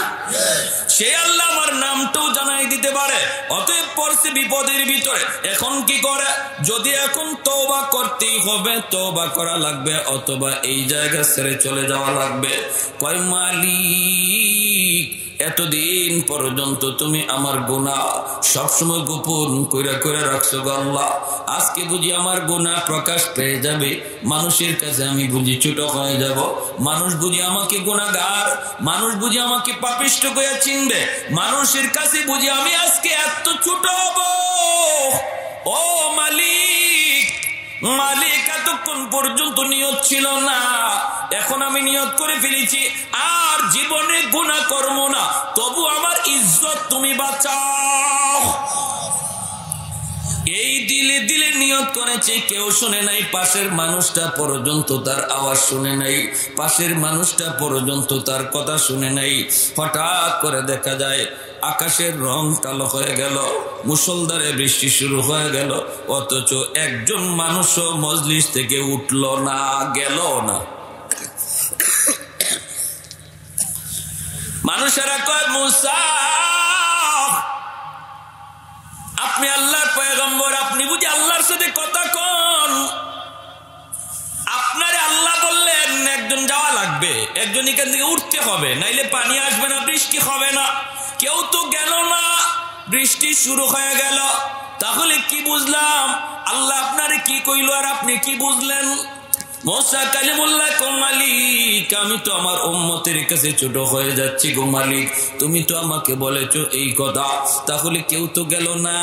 সে আল্লাহ আমার নামটাও জানাই দিতে পারে। অতএব পড়ছে বিপদের ভিতরে, এখন কি করে? যদি এখন তওবা করতেই হবে, তওবা করা লাগবে, অথবা এই জায়গা ছেড়ে চলে যাওয়া লাগবে। কয় মালিক এতদিন পর্যন্ত তুমি আমার গুনাহ সবসময় গোপন কইরা কইরা রাখছো গো আল্লাহ, আজকে বুঝি আমার গুনাহ প্রকাশ পেয়ে যাবে, মানুষের কাছে আমি বুঝি ছোট হয়ে যাব, মানুষ বুঝি আমাকে গুনাহগার, মানুষ বুঝি আমাকে পাপিষ্ঠ কইয়া চিনবে, মানুষের কাছে বুঝি আমি আজকে এত ছোট হব। ও মালিক, মালিক এতক্ষণ পর্যন্ত নিয়ত ছিল না, এখন আমি নিয়ত করে ফেলেছি আর জীবনে গুনাহ করব না, তবু আমার ইজ্জত তুমি বাঁচাও। এই দিলে দিলে নিয়ত করেছে, কেউ শুনে নাই, পাশের মানুষটা পর্যন্ত তার আওয়াজ শুনে নাই, পাশের মানুষটা পর্যন্ত তার কথা শুনে নাই। হঠাৎ করে দেখা যায় আকাশের রং কালো হয়ে গেল, মুষলধারে বৃষ্টি শুরু হয়ে গেল, অথচ একজন মানুষও মজলিস থেকে উঠল না, গেল না। মানুষেরা কয়, মুসা আপনি আল্লাহর পয়গম্বর, আপনি বুঝি আল্লাহর সাথে কথা কন, আপনারে আল্লাহ বললেন একজন যাওয়া লাগবে, একজন এখান থেকে উঠতে হবে, নাইলে পানি আসবে না, বৃষ্টি হবে না। কেউ তো গেল না, বৃষ্টি শুরু হয়ে গেল। তাহলে কি বুঝলাম? আল্লাহ আপনারে কি কইল আর আপনি কি বুঝলেন? মুসা কালিমুল্লাহ কো মালিক, আমি তো আমার উম্মতের কাছে ছোট হয়ে যাচ্ছি গো মালিক, তুমি তো আমাকে বলেছো এই কথা, তাহলে কেউ তো গেল না,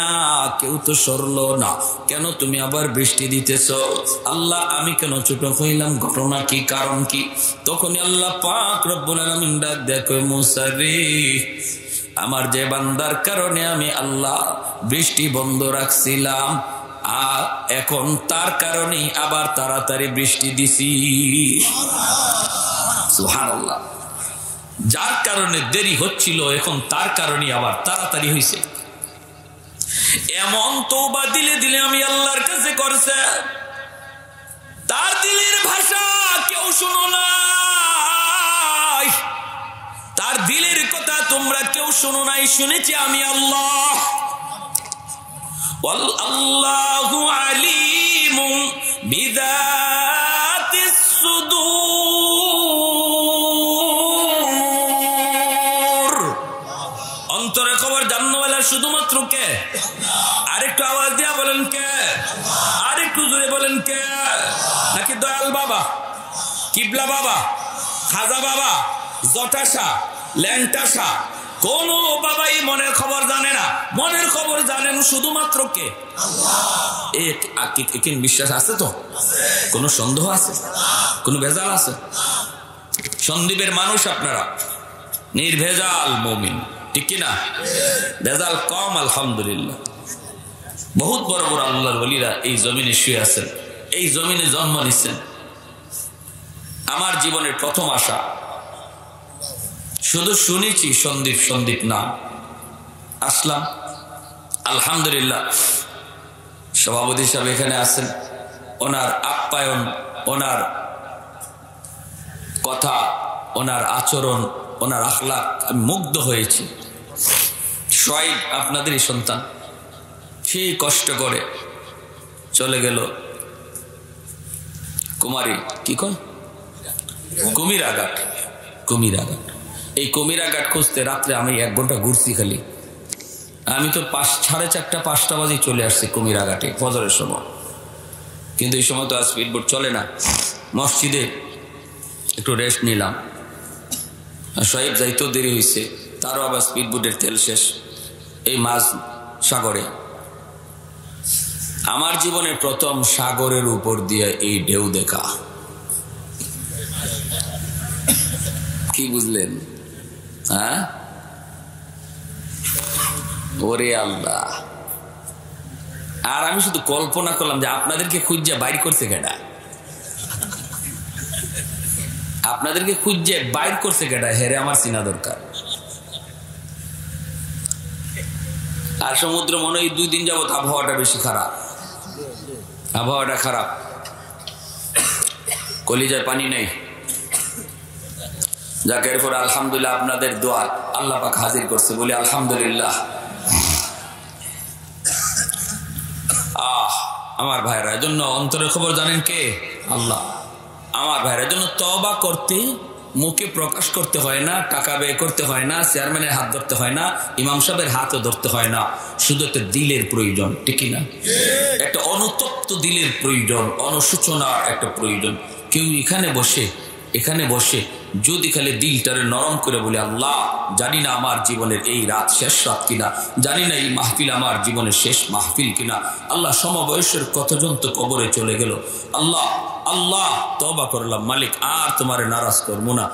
কেউ তো সরল না, কেন তুমি আবার বৃষ্টি দিতেছ? আল্লাহ আমি কেন ছোট হইলাম, ঘটনা কি, কারণ কি? তখনই আল্লাহ পাক রব্বুল আলামিন ডাক দেখো, মুসা রে আমার যে বান্দার কারণে আমি আল্লাহ বৃষ্টি বন্ধ রাখছিলাম, এখন তার কারণেই আবার তাড়াতাড়ি বৃষ্টি দিছি। সুবহানাল্লাহ, যার কারণে দেরি হচ্ছিল এখন তার কারণে আবার তাড়াতাড়ি হয়েছে। এমন তওবা দিলে দিলে আমি আল্লাহর কাছে করছে, তার দিলের ভাষা কেউ শুনো নাই, তার দিলের কথা তোমরা কেউ শুনো নাই, শুনেছি আমি আল্লাহ। আল্লাহু আলিমুম বিযাতিস সুদূর। অন্তরের খবর জাননেওয়ালা শুধুমাত্র কে? আরেকটু আওয়াজ দিয়া বলেন কে? আরেকটু জোরে বলেন কে? নাকি দয়াল বাবা, কিবলা বাবা, খাজা বাবা, জটাশা, ল্যাংটাশা? কোন বাবাই মনের খবর জানে না। মনের খবর জানেন শুধুমাত্র কে? আল্লাহ। বিশ্বাস আছে তো? কোন সন্দেহ আছে? কোন ভেজাল আছে? সন্দীপের মানুষ আপনারা, নির্ভেজাল মুমিন, ঠিক কিনা? ভেজাল কম আলহামদুলিল্লাহ। বহুত বড় বড় আল্লাহর ওলিরা এই জমিনে শুয়ে আছেন, এই জমিনে জন্ম নিচ্ছেন। আমার জীবনের প্রথম আশা, শুধু শুনেছি সন্দীপ সন্দীপ না, আসলাম আলহামদুলিল্লাহ। সভাপতি সাহেব এখানে আছেন, ওনার আপ্যায়ন, ওনার কথা, ওনার আচরণ, ওনার আখলাক আমি মুগ্ধ হয়েছি। শোয়েব আপনাদেরই সন্তান, সেই কষ্ট করে চলে গেল কুমারী, কি কয়, কুমিরাঘাট। কুমিরাঘাট, এই কুমিরাঘাট খুঁজতে রাত্রে আমি 1 ঘন্টা ঘুরছি খালি। আমি তো 4:30 5টা বাজে চলে আসছি কুমিরাঘাটে ফজরের সময়, কিন্তু এই সময় তো আর স্পিডবোট চলে না। মসজিদে একটু রেস্ট নিলাম, শোয়েব যাইতেও দেরি হয়েছে, তারও আবার স্পিডবোটের তেল শেষ। এই মাঝ সাগরে আমার জীবনের প্রথম সাগরের উপর দিয়ে এই ঢেউ দেখা। কি বুঝলেন? হ্যাঁ, ওরে আল্লাহ। আর আমি শুধু কল্পনা করলাম যে আপনাদেরকে খুঁজে বাইর করছে কেডা, আপনাদেরকে খুঁজে বাইর করছে কেডা, হেরে আমার চিনা দরকার। আর সমুদ্র মনে হয় 2 দিন যাবত আবহাওয়াটা বেশি খারাপ, আবহাওয়াটা খারাপ, কলিজায় পানি নেই। যাকে এরপর আলহামদুলিল্লাহ আপনাদের দোয়া আল্লাহ পাক হাজির করছে, বলি আলহামদুলিল্লাহ। আমার ভাইরা জন্য অন্তরের খবর জানেন কে? আল্লাহ। আমার ভাইরা জন্য তওবা করতে মুখে প্রকাশ করতে হয় না, টাকা ব্যয় করতে হয় না, চেয়ারম্যানের হাত ধরতে হয় না, ইমাম সাহেবের হাতও ধরতে হয় না, শুধু একটা দিলের প্রয়োজন, ঠিক না? একটা অনুতপ্ত দিলের প্রয়োজন, অনুশোচনার একটা প্রয়োজন। কেউ এখানে বসে যদি খালি দিলটারে নরম করে বলে, আল্লাহ জানি না আমার জীবনের এই রাত শেষ রাত কিনা, জানি না এই মাহফিল আমার জীবনের শেষ মাহফিল কিনা, আল্লাহ সমবয়সের কতজন তো কবরে চলে গেল, আল্লাহ আল্লাহ তওবা করলাম মালিক, আর তোমারে নারাজ করবো না।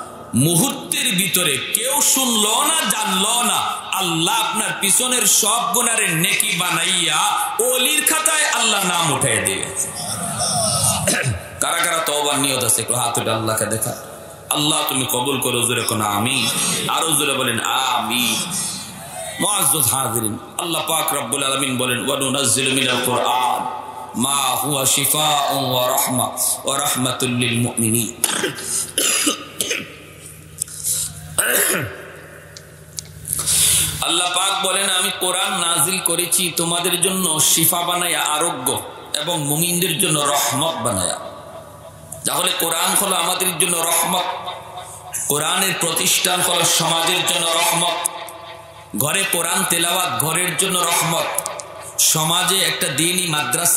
মুহূর্তের ভিতরে কেউ শুনলো না, জানলো না, আল্লাহ আপনার পিছনের সব গুনারে নেকি বানাইয়া ওলির খাতায় আল্লাহ নাম উঠাই দিয়ে। কারা কারা তওবার নিয়ত আছে একটু হাত উঠে আল্লাহকে দেখা। আল্লাহ তুমি কবুল করো, জোরে কোন আমিন, আরো জোরে বলেন আমিন। মুআজ্জাজ হাজিরিন, আল্লাহ পাক রব্বুল আলামিন বলেন, ওয়া নুনাজ্জিলু মিনাল কুরআন মা হুয়া শিফাউন ওয়া রাহমা ওয়া রাহমাতুল লিল মুমিনিন। আল্লাহ পাক বলেন, আমি কোরআন নাজিল করেছি তোমাদের জন্য শিফা বানায়া, আরোগ্য, এবং মুমিনদের জন্য রহমত বানায়া। তাহলে কোরআন হলো আমাদের জন্য রহমত, কোরআনের প্রতিষ্ঠান হলো সমাজের জন্য রহমত, ঘরে কোরআন তেলাওয়াত ঘরের জন্য রহমত, সমাজে একটা দ্বীনি মাদ্রাসা